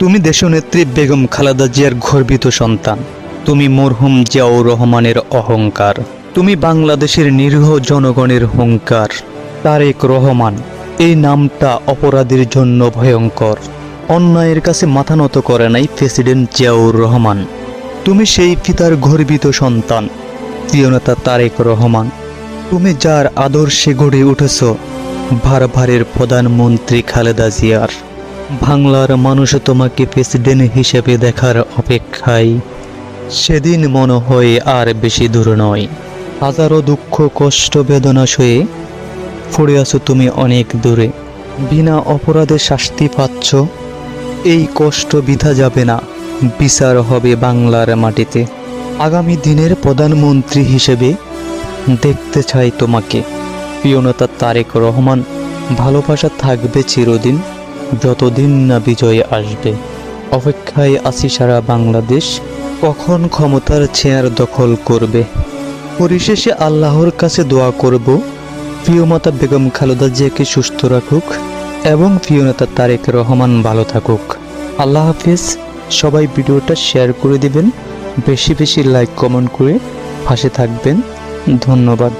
তুমি দেশনেত্রী বেগম খালেদা জিয়ার গর্বিত সন্তান। তুমি মরহুম জিয়াউর রহমানের অহংকার। তুমি বাংলাদেশের নিরীহ জনগণের হুঙ্কার। তারেক রহমান এই নামটা অপরাধীর জন্য ভয়ঙ্কর। অন্যায়ের কাছে মাথা নত করে নাই প্রেসিডেন্ট জিয়াউর রহমান। তুমি সেই পিতার গর্বিত সন্তান, প্রিয় নেতা তারেক রহমান। তুমি যার আদর্শে গড়ে উঠেছ ভারবারের প্রধানমন্ত্রী খালেদা জিয়ার। বাংলার মানুষ তোমাকে প্রেসিডেন্ট হিসেবে দেখার অপেক্ষায়। সেদিন মনে হয় আর বেশি দূর নয়। হাজারো দুঃখ কষ্ট বেদনা সয়ে পড়ে আছো তুমি অনেক দূরে। বিনা অপরাধে শাস্তি পাচ্ছ। এই কষ্ট বৃথা যাবে না, বিচার হবে বাংলার মাটিতে। আগামী দিনের প্রধানমন্ত্রী হিসেবে দেখতে চাই তোমাকে, প্রিয় নেতা তারেক রহমান। ভালোবাসা থাকবে চিরদিন, যতদিন না বিজয় আসবে। অপেক্ষায় আছি সারা বাংলাদেশ, কখন ক্ষমতার চেয়ার দখল করবে। পরিশেষে আল্লাহর কাছে দোয়া করব, প্রিয় মাতা বেগম খালেদা জিয়াকে সুস্থ রাখুক এবং প্রিয় নেতা তারেক রহমান ভালো থাকুক। আল্লাহ হাফিজ। সবাই ভিডিওটা শেয়ার করে দিবেন, বেশি বেশি লাইক কমেন্ট করে পাশে থাকবেন। ধন্যবাদ।